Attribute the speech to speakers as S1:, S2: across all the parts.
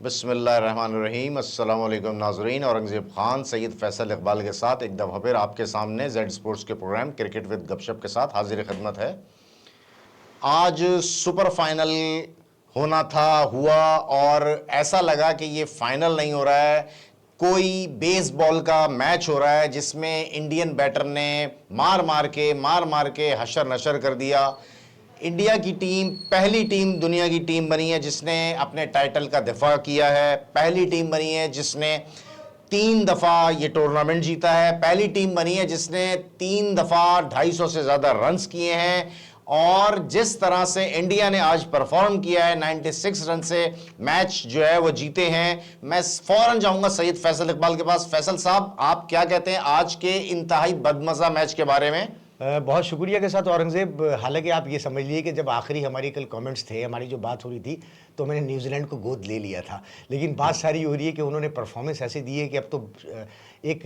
S1: बिस्मिल्लाहिर्रहमानिर्रहीम। अस्सलाम वालेकुम नाज़रीन। औरंगज़ेब ख़ान सैयद फ़ैसल इक़बाल के साथ एक दफ़ा फिर आपके सामने जेड स्पोर्ट्स के प्रोग्राम क्रिकेट विद गपशप के साथ हाजिर खिदमत है। आज सुपर फाइनल होना था, हुआ, और ऐसा लगा कि ये फाइनल नहीं हो रहा है, कोई बेसबॉल का मैच हो रहा है जिसमें इंडियन बैटर ने मार मार के हशर नशर कर दिया। इंडिया की टीम पहली टीम दुनिया की टीम बनी है जिसने अपने टाइटल का दिफा किया है, पहली टीम बनी है जिसने 3 दफा ये टूर्नामेंट जीता है, पहली टीम बनी है जिसने 3 दफा 250 से ज्यादा रन्स किए हैं। और जिस तरह से इंडिया ने आज परफॉर्म किया है, 96 रन से मैच जो है वो जीते हैं। मैं फौरन जाऊंगा सैयद फैसल इकबाल के पास। फैसल साहब, आप क्या कहते हैं आज के इंतहाई बदमजा मैच के बारे में?
S2: बहुत शुक्रिया के साथ औरंगज़ेब। हालांकि आप ये समझ लीजिए कि जब आखिरी हमारी कल कमेंट्स थे, हमारी जो बात हो रही थी, तो मैंने न्यूजीलैंड को गोद ले लिया था। लेकिन बात सारी हो रही है कि उन्होंने परफॉर्मेंस ऐसे दी है कि अब तो एक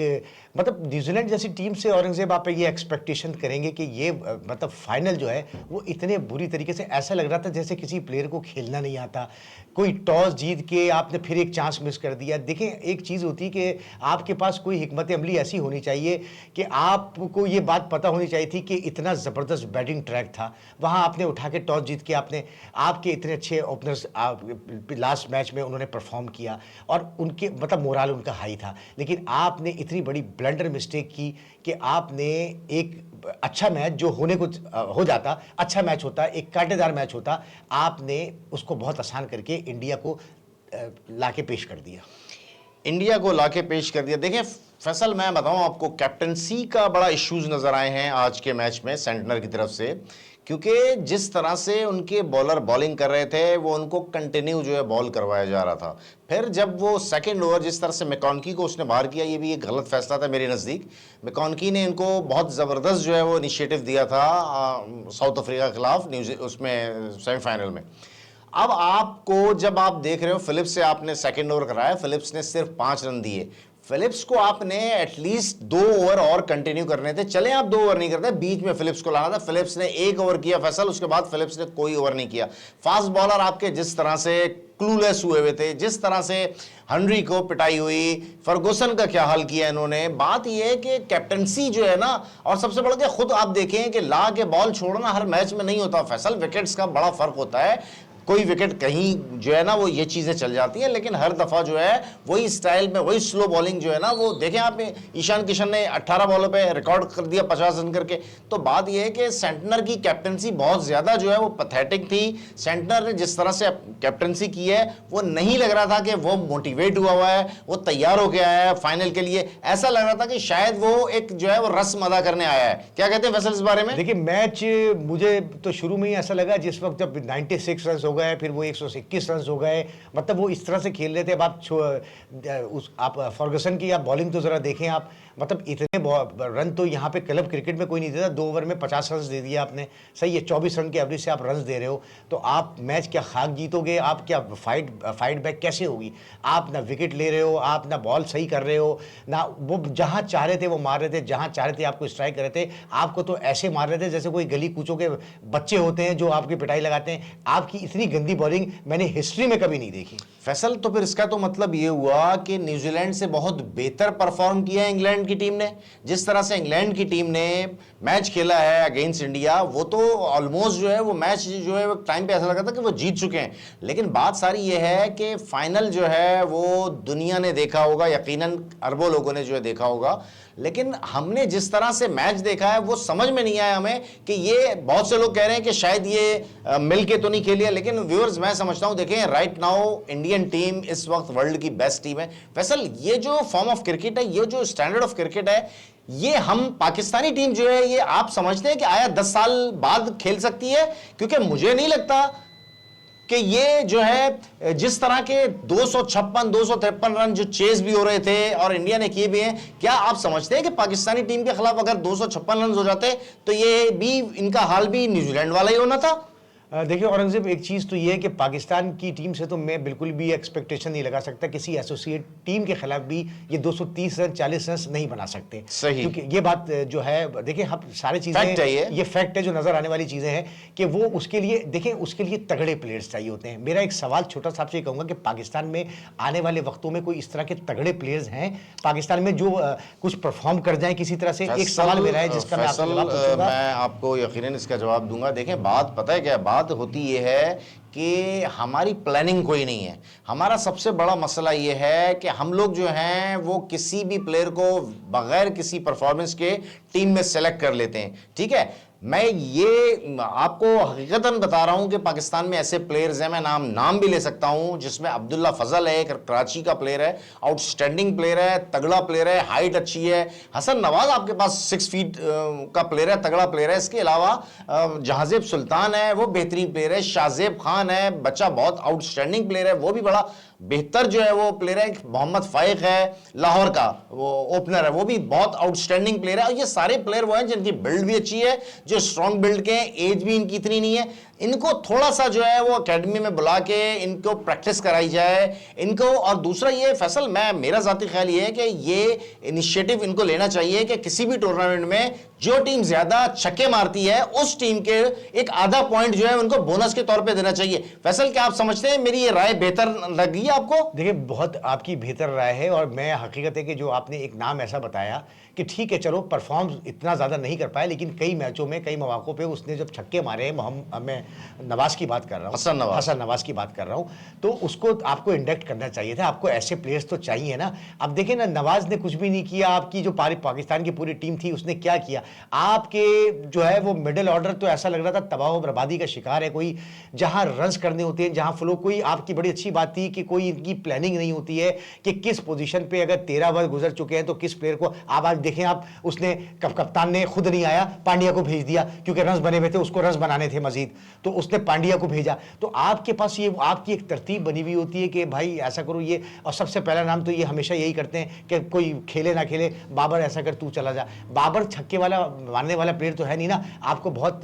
S2: मतलब न्यूजीलैंड जैसी टीम से औरंगज़ेब आप ये एक्सपेक्टेशन करेंगे कि ये मतलब फाइनल जो है वो इतने बुरी तरीके से, ऐसा लग रहा था जैसे किसी प्लेयर को खेलना नहीं आता। कोई टॉस जीत के आपने फिर एक चांस मिस कर दिया। देखें, एक चीज़ होती है कि आपके पास कोई हिकमत अमली ऐसी होनी चाहिए कि आपको ये बात पता होनी चाहिए थी कि इतना ज़बरदस्त बैटिंग ट्रैक था, वहाँ आपने उठा के टॉस जीत के आपके इतने अच्छे ओपनर्स लास्ट मैच में उन्होंने परफॉर्म किया और उनके मतलब मोराल उनका हाई था। लेकिन आपने इतनी बड़ी ब्लंडर मिस्टेक की कि आपने एक अच्छा मैच जो होने को हो जाता, अच्छा मैच होता, एक कांटेदार मैच होता, आपने उसको बहुत आसान करके इंडिया को लाके पेश कर दिया।
S1: इंडिया को लाके पेश कर दिया। देखें फैसल, मैं बताऊं आपको, कैप्टनसी का बड़ा इश्यूज नजर आए हैं आज के मैच में सेंटनर की तरफ से, क्योंकि जिस तरह से उनके बॉलर बॉलिंग कर रहे थे वो उनको कंटिन्यू जो है बॉल करवाया जा रहा था। फिर जब वो सेकंड ओवर जिस तरह से मैकॉनकी को उसने बाहर किया, ये भी एक गलत फैसला था मेरे नज़दीक। मैकॉनकी ने इनको बहुत ज़बरदस्त जो है वो इनिशिएटिव दिया था साउथ अफ्रीका के खिलाफ उसमें सेमीफाइनल में। अब आपको जब आप देख रहे हो, फिलिप्स से आपने सेकंड ओवर कराया, फिलिप्स ने सिर्फ 5 रन दिए। फिलिप्स को आपने एटलीस्ट 2 ओवर और कंटिन्यू करने थे। चले आप 2 ओवर नहीं करते, बीच में फिलिप्स को लाना था। फिलिप्स ने 1 ओवर किया फैसल, उसके बाद फिलिप्स ने कोई ओवर नहीं किया। फास्ट बॉलर आपके जिस तरह से क्लूलेस हुए हुए थे, जिस तरह से हेनरी को पिटाई हुई, फर्गुसन का क्या हाल किया इन्होंने। बात यह है कि कैप्टनसी जो है ना, और सबसे बड़ा कि खुद आप देखें कि ला के बॉल छोड़ना हर मैच में नहीं होता फैसल, विकेट्स का बड़ा फर्क होता है। कोई विकेट कहीं जो है ना वो ये चीज़ें चल जाती हैं, लेकिन हर दफ़ा जो है वही स्टाइल में वही स्लो बॉलिंग जो है ना वो देखें आप। ईशान किशन ने 18 बॉलों पे रिकॉर्ड कर दिया 50 रन करके। तो बात यह है कि सेंटनर की कैप्टनसी बहुत ज़्यादा जो है वो पैथेटिक थी। सेंटनर ने जिस तरह से कैप्टनसी की है वो नहीं लग रहा था कि वो मोटिवेट हुआ है, वो तैयार होकर आया है फाइनल के लिए। ऐसा लग रहा था कि शायद वो एक जो है वो रस्म अदा करने आया है। क्या कहते हैं फैसल इस बारे में?
S2: देखिए, मैच मुझे तो शुरू में ही ऐसा लगा, जिस वक्त जब 96 रन हो गए, फिर वो 121 रन हो गए, मतलब वो इस तरह से खेल रहे थे। अब आप फर्गुसन की आप बॉलिंग तो ज़रा देखें आप, मतलब इतने रन तो यहाँ पे क्लब क्रिकेट में कोई नहीं देता। 2 ओवर में 50 रन दे दिया आपने, सही है। 24 रन के एवरेज से आप रन दे रहे हो, तो आप मैच क्या खाक जीतोगे? आप क्या फाइट बैक कैसे होगी? आप ना विकेट ले रहे हो, आप ना बॉल सही कर रहे हो, ना वो जहाँ चाह रहे थे वो मार रहे थे, जहाँ चाह रहे थे आपको स्ट्राइक कर रहे थे। आपको तो ऐसे मार रहे थे जैसे कोई गली कूचों के बच्चे होते हैं जो आपकी पिटाई लगाते हैं। आपकी इतनी गंदी बॉलिंग मैंने हिस्ट्री में कभी नहीं देखी
S1: फैसल। तो फिर इसका तो मतलब ये हुआ कि न्यूजीलैंड से बहुत बेहतर परफॉर्म किया है इंग्लैंड की टीम ने। जिस तरह से इंग्लैंड की टीम ने मैच खेला है अगेंस्ट इंडिया, वो तो ऑलमोस्ट जो है वो मैच जो है टाइम पे ऐसा लगा था कि वो जीत चुके हैं। लेकिन बात सारी ये है कि फाइनल जो है वो दुनिया ने देखा होगा, यकीनन अरबों लोगों ने जो है देखा होगा, लेकिन हमने जिस तरह से मैच देखा है वो समझ में नहीं आया हमें कि ये, बहुत से लोग कह रहे हैं कि शायद ये मिल के तो नहीं खेली, लेकिन व्यूअर्स मैं समझता हूं, देखें राइट नाउ इंडियन टीम इस वक्त वर्ल्ड की बेस्ट टीम है। फैसल, ये जो फॉर्म ऑफ क्रिकेट है, ये जो स्टैंडर्ड ऑफ क्रिकेट है, ये हम पाकिस्तानी टीम जो है ये आप समझते हैं कि आया 10 साल बाद खेल सकती है? क्योंकि मुझे नहीं लगता कि ये जो है जिस तरह के 256 253 रन जो चेस भी हो रहे थे और इंडिया ने किए भी हैं, क्या आप समझते हैं कि पाकिस्तानी टीम के खिलाफ अगर 256 रन हो जाते तो ये भी, इनका हाल भी न्यूजीलैंड वाला ही होना था?
S2: देखिए औरंगज़ेब, एक चीज़ तो ये है कि पाकिस्तान की टीम से तो मैं बिल्कुल भी एक्सपेक्टेशन नहीं लगा सकता। किसी एसोसिएट टीम के खिलाफ भी ये 230 रन 40 रन नहीं बना सकते,
S1: सही।
S2: क्योंकि ये बात जो है, देखिए हम सारी चीज़ें,
S1: फैक्ट है
S2: ये फैक्ट है जो नज़र आने वाली चीज़ें हैं कि वो उसके लिए, देखिए उसके लिए तगड़े प्लेयर्स चाहिए होते हैं। मेरा एक सवाल छोटा सा आपसे कहूँगा कि पाकिस्तान में आने वाले वक्तों में कोई इस तरह के तगड़े प्लेयर्स हैं पाकिस्तान में जो कुछ परफॉर्म कर जाएं किसी तरह से? एक सवाल मेरा है जिसका मैं आपसे जवाब पूछूंगा।
S1: मैं आपको यकीनन इसका जवाब दूंगा। देखें, बात पता है क्या बात होती ये है कि हमारी प्लानिंग कोई नहीं है। हमारा सबसे बड़ा मसला ये है कि हम लोग जो हैं वो किसी भी प्लेयर को बगैर किसी परफॉर्मेंस के टीम में सेलेक्ट कर लेते हैं। ठीक है, मैं ये आपको हकीकतन बता रहा हूं कि पाकिस्तान में ऐसे प्लेयर्स हैं, मैं नाम भी ले सकता हूं, जिसमें अब्दुल्ला फजल है, कराची का प्लेयर है, आउटस्टैंडिंग प्लेयर है, तगड़ा प्लेयर है, हाइट अच्छी है। हसन नवाज आपके पास 6 फीट का प्लेयर है, तगड़ा प्लेयर है। इसके अलावा जहाजेब सुल्तान है, वो बेहतरीन प्लेयर है। शाहजेब खान है, बच्चा बहुत आउटस्टैंडिंग प्लेयर है, वो भी बड़ा बेहतर जो है वो प्लेयर है। मोहम्मद फाइक है, लाहौर का वो ओपनर है, वो भी बहुत आउटस्टैंडिंग प्लेयर है। और ये सारे प्लेयर वो हैं जिनकी बिल्ड भी अच्छी है, जो स्ट्रॉन्ग बिल्ड के हैं, एज भी इनकी इतनी नहीं है। इनको थोड़ा सा जो है वो एकेडमी में बुला के इनको प्रैक्टिस कराई जाए इनको। और दूसरा ये फैसल, मेरा जाती ख्याल ये है कि ये इनिशिएटिव इनको लेना चाहिए कि किसी भी टूर्नामेंट में जो टीम ज्यादा छक्के मारती है उस टीम के एक आधा पॉइंट जो है उनको बोनस के तौर पे देना चाहिए। फैसल, क्या आप समझते हैं मेरी ये राय बेहतर लगी है आपको?
S2: देखिए, बहुत आपकी बेहतर राय है, और मैं हकीकत है कि जो आपने एक नाम ऐसा बताया कि ठीक है चलो परफॉर्म इतना ज़्यादा नहीं कर पाया, लेकिन कई मैचों में कई मौक़ों पे उसने जब छक्के मारे हैं, मैं नवाज की बात कर रहा हूँ, हसन नवाज की बात कर रहा हूँ, तो उसको आपको इंडक्ट करना चाहिए था। आपको ऐसे प्लेयर्स तो चाहिए ना। अब देखिए ना, नवाज ने कुछ भी नहीं किया, आपकी जो पाकिस्तान की पूरी टीम थी उसने क्या किया? आपके जो है वो मिडिल ऑर्डर तो ऐसा लग रहा था तबाह बर्बादी का शिकार है। कोई जहाँ रन्स करने होते हैं, जहाँ फ्लो, कोई आपकी बड़ी अच्छी बात थी कि कोई इनकी प्लानिंग नहीं होती है कि किस पोजीशन पे अगर 13 ओवर गुजर चुके हैं तो किस प्लेयर को आज देखें आप, उसने कप्तान ने खुद नहीं आया, पांड्या को भेज दिया क्योंकि रन्स बने हुए थे, उसको रन्स बनाने थे मजीद, तो उसने पांड्या को भेजा। तो आपके पास ये आपकी एक तरतीब बनी हुई होती है कि भाई ऐसा करो ये, और सबसे पहला नाम तो ये हमेशा यही करते हैं कि कोई खेले ना खेले, बाबर ऐसा कर, तू चला जा। बाबर छक्के वाला मारने वाला प्लेयर तो है नहीं ना। आपको बहुत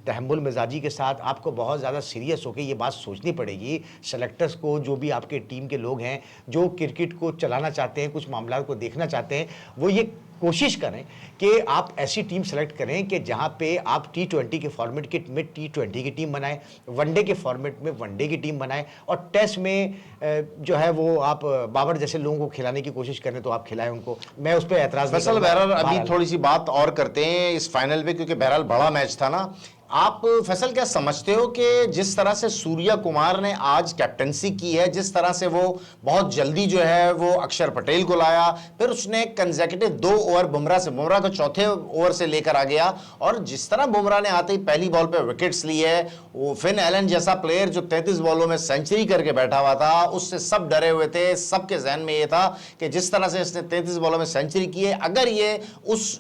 S2: तहम्मुल मिजाजी के साथ, आपको बहुत ज़्यादा सीरियस होकर ये बात सोचनी पड़ेगी सेलेक्टर्स को, जो भी आपके टीम के लोग हैं जो क्रिकेट को चलाना चाहते हैं, कुछ मामला को देखना चाहते हैं, वो ये कोशिश करें कि आप ऐसी टीम सेलेक्ट करें कि जहां पे आप T20 के फॉर्मेट के में T20 की टीम बनाएं, वनडे के फॉर्मेट में वनडे की टीम बनाएं, और टेस्ट में जो है वो आप बाबर जैसे लोगों को खिलाने की कोशिश करें तो आप खिलाएं उनको। मैं उस पर एतराज़ नहीं करूंगा।
S1: बहरहाल अभी थोड़ी सी बात और करते हैं इस फाइनल पे, क्योंकि बहरहाल बड़ा मैच था ना। आप फैसल क्या समझते हो कि जिस तरह से सूर्या कुमार ने आज कैप्टनसी की है, जिस तरह से वो बहुत जल्दी जो है वो अक्षर पटेल को लाया, फिर उसने कंसेक्यूटिव 2 ओवर बुमराह को चौथे ओवर से लेकर आ गया, और जिस तरह बुमराह ने आते ही पहली बॉल पे विकेट्स ली है, वो फिन एलन जैसा प्लेयर जो 33 बॉलों में सेंचुरी करके बैठा हुआ था, उससे सब डरे हुए थे। सबके जहन में ये था कि जिस तरह से इसने 33 बॉलों में सेंचुरी की है, अगर ये उस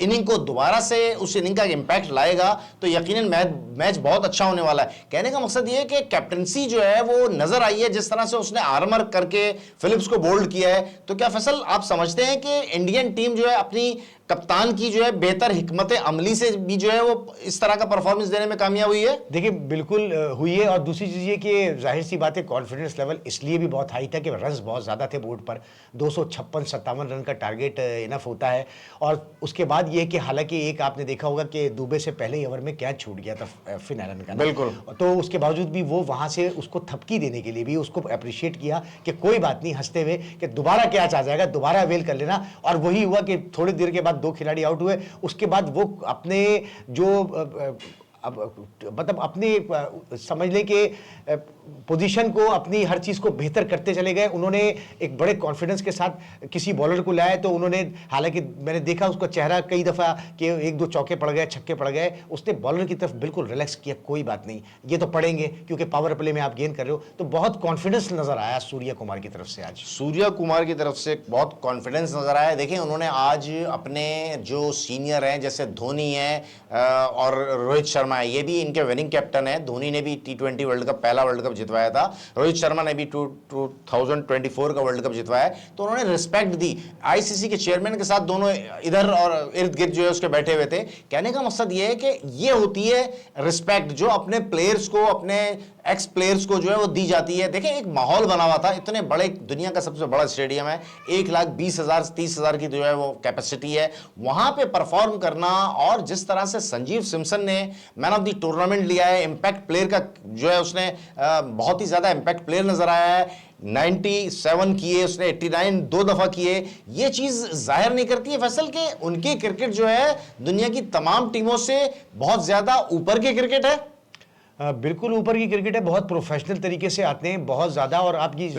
S1: इनिंग को दोबारा से उस इनिंग का इम्पैक्ट लाएगा तो यकीनन मैच बहुत अच्छा होने वाला है। कहने का मकसद ये है कि कैप्टनसी जो है वो नजर आई है, जिस तरह से उसने आर्मर करके फिलिप्स को बोल्ड किया है। तो क्या फैसल आप समझते हैं कि इंडियन टीम जो है अपनी कप्तान की जो है बेहतर हिकमत अमली से भी जो है वो इस तरह का परफॉर्मेंस देने में कामयाब हुई है? देखिए
S2: बिल्कुल हुई है, और दूसरी चीज़ ये कि जाहिर सी बात है कॉन्फिडेंस लेवल इसलिए भी बहुत हाई था कि रन्स बहुत ज़्यादा थे बोर्ड पर। 256-57 रन का टारगेट इनफ होता है। और उसके बाद ये कि हालांकि एक आपने देखा होगा कि दुबे से पहले ओवर में कैच छूट गया था फिन एलन का,
S1: बिल्कुल,
S2: तो उसके बावजूद भी वो वहाँ से उसको थपकी देने के लिए भी उसको अप्रिशिएट किया कि कोई बात नहीं, हंसते हुए कि दोबारा कैच आ जाएगा, दोबारा अवेल कर लेना। और वही हुआ कि थोड़ी देर के बाद 2 खिलाड़ी आउट हुए। उसके बाद वो अपने जो मतलब अपनी समझ लें कि पोजीशन को, अपनी हर चीज़ को बेहतर करते चले गए। उन्होंने एक बड़े कॉन्फिडेंस के साथ किसी बॉलर को लाया, तो उन्होंने, हालांकि मैंने देखा उसका चेहरा कई दफ़ा कि 1-2 चौके पड़ गए, छक्के पड़ गए, उसने बॉलर की तरफ बिल्कुल रिलैक्स किया, कोई बात नहीं, ये तो पड़ेंगे क्योंकि पावर प्ले में आप गेंद कर रहे हो। तो बहुत कॉन्फिडेंस नज़र आया सूर्या कुमार की तरफ से। आज
S1: सूर्या कुमार की तरफ से बहुत कॉन्फिडेंस नज़र आया। देखिए, उन्होंने आज अपने जो सीनियर हैं जैसे धोनी हैं और रोहित शर्मा शर्मा है, ये भी इनके विनिंग कैप्टन है। धोनी ने भी T20 वर्ल्ड कप, पहला वर्ल्ड कप जितवाया था। रोहित शर्मा ने भी 2024 का वर्ल्ड कप जितवाया है। तो उन्होंने रिस्पेक्ट दी। आईसीसी के चेयरमैन के साथ दोनों इधर और इर्द गिर्द जो है उसके बैठे हुए थे। कहने का मकसद ये है कि ये होती है रिस्पेक्ट जो अपने प्लेयर्स को, अपने एक्स प्लेयर्स को जो है वो दी जाती है। देखें, एक माहौल बना हुआ था, इतने बड़े, दुनिया का सबसे बड़ा स्टेडियम है, 1,20,000 30,000 की जो है वो कैपेसिटी है, वहां पे परफॉर्म करना। और जिस तरह से संजीव सिम्सन ने मैन ऑफ द टूर्नामेंट लिया है, इंपैक्ट प्लेयर का जो है उसने बहुत ही ज्यादा इंपैक्ट प्लेयर नजर आया है। 97 किए उसने, 89 दो दफा किए। ये चीज जाहिर नहीं करती है फैसल के उनकी क्रिकेट जो है दुनिया की तमाम टीमों से बहुत ज्यादा ऊपर की क्रिकेट है।
S2: बिल्कुल ऊपर की क्रिकेट है, बहुत प्रोफेशनल तरीके से आते हैं, बहुत ज़्यादा। और आप ये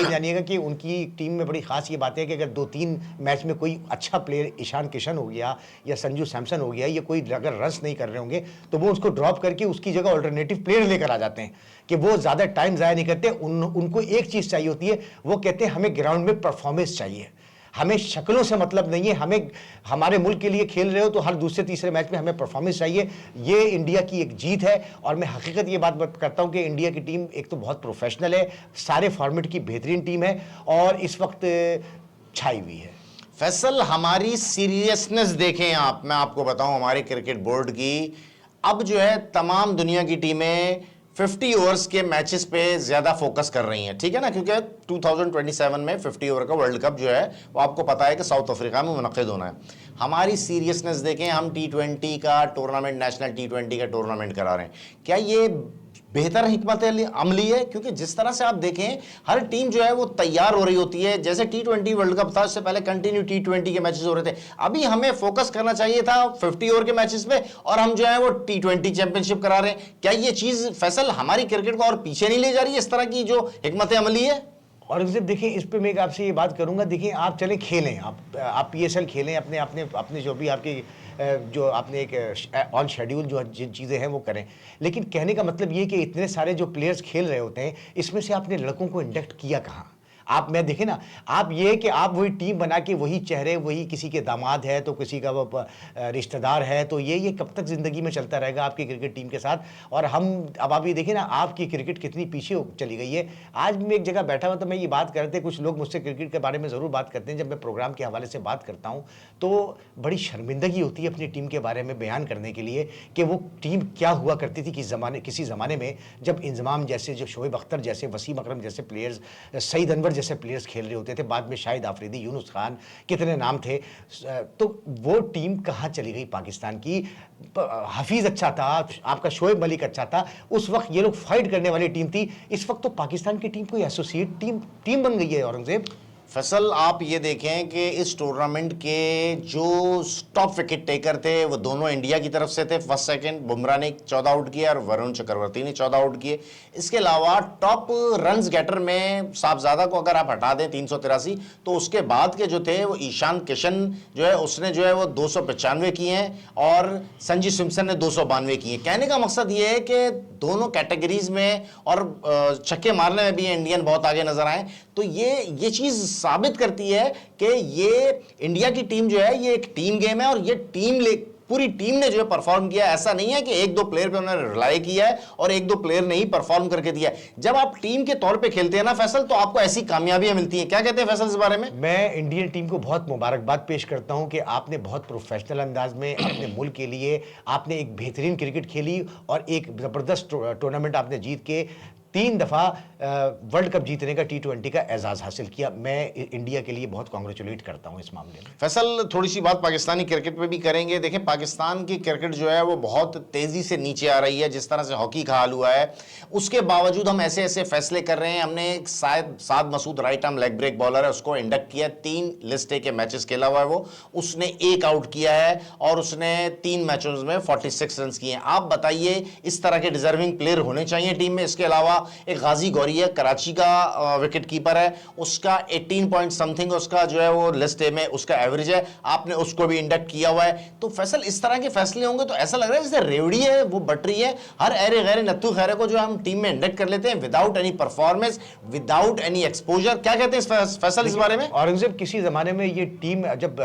S2: जानिएगा कि उनकी टीम में बड़ी खास ये बात है कि अगर 2-3 मैच में कोई अच्छा प्लेयर, ईशान किशन हो गया या संजू सैमसन हो गया, ये कोई अगर रन्स नहीं कर रहे होंगे तो वो उसको ड्रॉप करके उसकी जगह ऑल्टरनेटिव प्लेयर लेकर आ जाते हैं कि वो ज़्यादा टाइम ज़ाया नहीं करते। उनको एक चीज़ चाहिए होती है, वो कहते हैं हमें ग्राउंड में परफॉर्मेंस चाहिए, हमें शक्लों से मतलब नहीं है, हमें हमारे मुल्क के लिए खेल रहे हो तो हर दूसरे तीसरे मैच में हमें परफॉर्मेंस चाहिए। ये इंडिया की एक जीत है। और मैं हकीकत ये बात करता हूं कि इंडिया की टीम एक तो बहुत प्रोफेशनल है, सारे फॉर्मेट की बेहतरीन टीम है और इस वक्त छाई हुई है।
S1: फैसल, हमारी सीरियसनेस देखें आप, मैं आपको बताऊं हमारे क्रिकेट बोर्ड की, अब जो है तमाम दुनिया की टीमें 50 ओवर्स के मैचेस पे ज्यादा फोकस कर रही हैं, ठीक है ना, क्योंकि 2027 में 50 ओवर का वर्ल्ड कप जो है वो आपको पता है कि साउथ अफ्रीका में मुनक्किद होना है। हमारी सीरियसनेस देखें, हम T20 का टूर्नामेंट, नेशनल T20 का टूर्नामेंट करा रहे हैं, क्या ये बेहतर हिकमत अमली है? क्योंकि जिस तरह से आप देखें हर टीम जो है वो तैयार हो रही होती है। जैसे T20 वर्ल्ड कप था, उससे पहले कंटिन्यू T20 के मैचेस हो रहे थे। अभी हमें फोकस करना चाहिए था 50 ओवर के मैचेस पे, और हम जो है वो T20 चैंपियनशिप करा रहे हैं। क्या ये चीज फैसल हमारी क्रिकेट को और पीछे नहीं ले जा रही है, इस तरह की जो हिकमत अमली है?
S2: और देखिए, इस पे मैं आपसे ये बात करूंगा, देखिए आप चलें खेलें, आप PSL खेलें, अपने अपने अपने जो भी आपकी जो आपने एक ऑन शेड्यूल जो जिन चीज़ें हैं वो करें। लेकिन कहने का मतलब ये कि इतने सारे जो प्लेयर्स खेल रहे होते हैं, इसमें से आपने लड़कों को इंडक्ट किया कहाँ? आप, मैं देखे ना, आप ये कि आप वही टीम बना के वही चेहरे, वही किसी के दामाद है तो किसी का वो रिश्तेदार है, तो ये कब तक ज़िंदगी में चलता रहेगा आपकी क्रिकेट टीम के साथ? और हम अब आप ये देखें ना, आपकी क्रिकेट कितनी पीछे चली गई है। आज मैं एक जगह बैठा हुआ तो मैं ये बात कर रहे थे, कुछ लोग मुझसे क्रिकेट के बारे में ज़रूर बात करते हैं, जब मैं प्रोग्राम के हवाले से बात करता हूँ तो बड़ी शर्मिंदगी होती है अपनी टीम के बारे में बयान करने के लिए कि वो टीम क्या हुआ करती थी किसी ज़माने में, जब इंजमाम जैसे, जो शोएब अख्तर जैसे, वसीम अकरम जैसे प्लेयर्स, सईद अनवर जैसे प्लेयर्स खेल रहे होते थे। बाद में शाहिद आफरीदी, यूनुस खान, कितने नाम थे। तो वो टीम कहाँ चली गई पाकिस्तान की? हफीज अच्छा था, आपका शोएब मलिक अच्छा था, उस वक्त ये लोग फाइट करने वाली टीम थी। इस वक्त तो पाकिस्तान की टीम कोई एसोसिएट टीम बन गई है। औरंगजेब,
S1: फैसल, आप ये देखें कि इस टूर्नामेंट के जो टॉप विकेट टेकर थे वो दोनों इंडिया की तरफ से थे। फर्स्ट सेकंड बुमराह ने 14 आउट किया और वरुण चक्रवर्ती ने 14 आउट किए। इसके अलावा टॉप रन्स गेटर में साहबजादा को अगर आप हटा दें 383, तो उसके बाद के जो थे वो ईशान किशन जो है उसने जो है वो 295 किए हैं और संजू सिम्सन ने 292 किए। कहने का मकसद ये है कि दोनों कैटेगरीज में और छक्के मारने में भी इंडियन बहुत आगे नजर आए। तो ये चीज साबित करती है कि ये इंडिया की टीम जो है ये एक टीम गेम है और ये पूरी टीम ने जो है परफॉर्म किया। ऐसा नहीं है कि एक दो प्लेयर पे उन्होंने रिलाई किया है और एक दो प्लेयर ने ही परफॉर्म करके दिया है। जब आप टीम के तौर पे खेलते हैं ना फैसल, तो आपको ऐसी कामयाबियां मिलती हैं। क्या कहते हैं फैसल इस बारे में?
S2: मैं इंडियन टीम को बहुत मुबारकबाद पेश करता हूं कि आपने बहुत प्रोफेशनल अंदाज में अपने मुल्क के लिए आपने एक बेहतरीन क्रिकेट खेली और एक ज़बरदस्त टूर्नामेंट आपने जीत के 3 दफ़ा वर्ल्ड कप जीतने का T20 का एजाज़ हासिल किया। मैं इंडिया के लिए बहुत कॉन्ग्रेचुलेट करता हूं इस मामले में।
S1: फैसल, थोड़ी सी बात पाकिस्तानी क्रिकेट पे भी करेंगे। देखें, पाकिस्तान की क्रिकेट जो है वो बहुत तेज़ी से नीचे आ रही है। जिस तरह से हॉकी का हाल हुआ है, उसके बावजूद हम ऐसे ऐसे फैसले कर रहे हैं। हमने एक Saad Masood right arm leg break bowler है, उसको इंडक्ट किया। 3 लिस्ट ए के मैचेस खेला हुआ है वो, उसने 1 आउट किया है और उसने 3 मैचों में 46 रन किए हैं। आप बताइए, इस तरह के डिजर्विंग प्लेयर होने चाहिए टीम में। इसके अलावा एक गाजी गौरी है, कराची का विकेट कीपर है, उसका 18 पॉइंट समथिंग उसका जो है वो लिस्ट ए में उसका एवरेज है। आपने उसको भी इंडक्ट किया हुआ है। तो फैसल, इस तरह के फैसले होंगे तो ऐसा लग रहा है जैसे रेवड़ी है वो बट रही है। हर अरे गैर नत्थू खैरे को जो हम टीम में इंडक्ट कर लेते हैं without any performance, without any exposure. क्या कहते हैं फैसल इस बारे में?
S2: औरंगजेब, किसी जमाने में ये टीम जब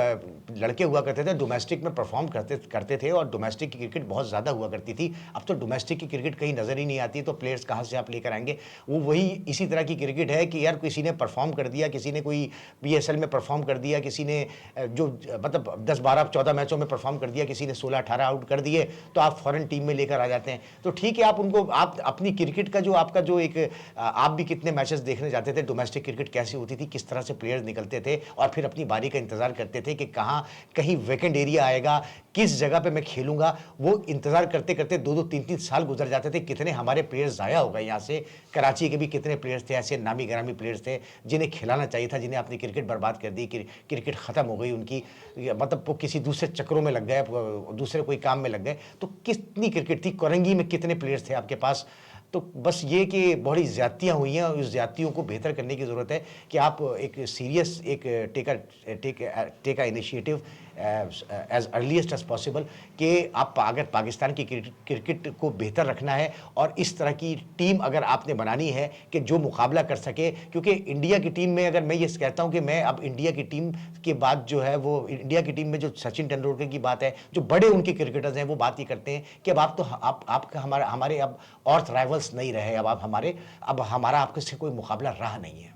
S2: लड़के हुआ करते थे डोमेस्टिक में परफॉर्म करते थे और डोमेस्टिक की क्रिकेट बहुत ज़्यादा हुआ करती थी। अब तो डोमेस्टिक की क्रिकेट कहीं नज़र ही नहीं आती, तो प्लेयर्स कहाँ से आप लेकर आएंगे? वो वही इसी तरह की क्रिकेट है कि यार किसी ने परफॉर्म कर दिया, किसी ने कोई PSL में परफॉर्म कर दिया, किसी ने जो मतलब 10-12-14 मैचों में परफॉर्म कर दिया, किसी ने 16-18 आउट कर दिए, तो आप फॉरेन टीम में लेकर आ जाते हैं। तो ठीक है, आप उनको आप अपनी क्रिकेट का जो आपका जो एक आप भी कितने मैचेस देखने जाते थे, डोमेस्टिक क्रिकेट कैसी होती थी, किस तरह से प्लेयर्स निकलते थे और फिर अपनी बारी का इंतजार करते थे कि कहाँ कहीं वैकेंट एरिया आएगा, किस जगह पे मैं खेलूंगा। वो इंतजार करते करते 2-2 3-3 साल गुजर जाते थे। कितने हमारे प्लेयर्स ज़ाया हो गए यहाँ से। कराची के भी कितने प्लेयर्स थे, ऐसे नामी गिरामी प्लेयर्स थे जिन्हें खिलाना चाहिए था, जिन्हें अपनी क्रिकेट बर्बाद कर दी, क्रिकेट ख़त्म हो गई उनकी, मतलब वो किसी दूसरे चक्करों में लग गए, दूसरे कोई काम में लग गए। तो कितनी क्रिकेट थी, कोरंगी में कितने प्लेयर्स थे आपके पास। तो बस ये कि बड़ी ज़्यादतियाँ हुई हैं और इस ज़्यादतियों को बेहतर करने की ज़रूरत है कि आप एक सीरियस एक take a initiative as earliest as possible कि आप अगर पाकिस्तान की क्रिकेट को बेहतर रखना है और इस तरह की टीम अगर आपने बनानी है कि जो मुकाबला कर सके, क्योंकि इंडिया की टीम में अगर मैं ये कहता हूँ कि मैं अब इंडिया की टीम के बाद जो है वो इंडिया की टीम में जो सचिन तेंदुलकर की बात है, जो बड़े उनके क्रिकेटर्स हैं वो बात ही करते हैं कि अब आप तो आपका हमारे अब और राइवल्स नहीं रहे, अब हमारा आपके से कोई मुकाबला रहा नहीं है।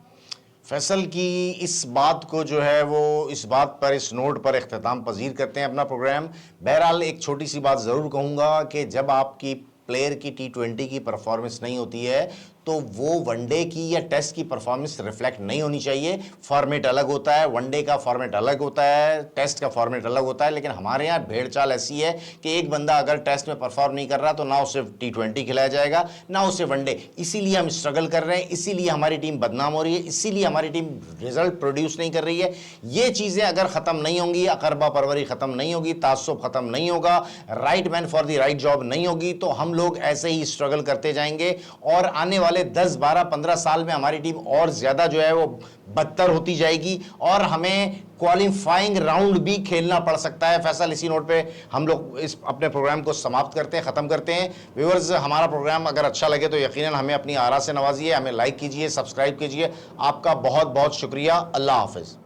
S1: फैसल की इस बात को जो है वो इस बात पर इस नोट पर इख्तिताम पजीर करते हैं अपना प्रोग्राम। बहरहाल एक छोटी सी बात ज़रूर कहूँगा कि जब आपकी प्लेयर की T20 की परफॉर्मेंस नहीं होती है तो वो वनडे की या टेस्ट की परफॉर्मेंस रिफ्लेक्ट नहीं होनी चाहिए। फॉर्मेट अलग होता है, वनडे का फॉर्मेट अलग होता है, टेस्ट का फॉर्मेट अलग होता है। लेकिन हमारे यहाँ भेड़ चाल ऐसी है कि एक बंदा अगर टेस्ट में परफॉर्म नहीं कर रहा तो ना उसे T20 खिलाया जाएगा ना उसे वनडे। इसीलिए हम स्ट्रगल कर रहे हैं, इसीलिए हमारी टीम बदनाम हो रही है, इसीलिए हमारी टीम रिजल्ट प्रोड्यूस नहीं कर रही है। ये चीज़ें अगर ख़त्म नहीं होंगी, अकरबा परवरी ख़त्म नहीं होगी, तासुब ख़त्म नहीं होगा, right man for the right job नहीं होगी, तो हम लोग ऐसे ही स्ट्रगल करते जाएंगे और आने वाले 10, 12, 15 साल में हमारी टीम और ज्यादा जो है वो बदतर होती जाएगी और हमें क्वालिफाइंग राउंड भी खेलना पड़ सकता है। फैसल, इसी नोट पे हम लोग इस अपने प्रोग्राम को समाप्त करते हैं, ख़त्म करते हैं। व्यूअर्स, हमारा प्रोग्राम अगर अच्छा लगे तो यकीनन हमें अपनी आरा से नवाजिए, हमें लाइक कीजिए, सब्सक्राइब कीजिए। आपका बहुत बहुत शुक्रिया। अल्लाह हाफिज़।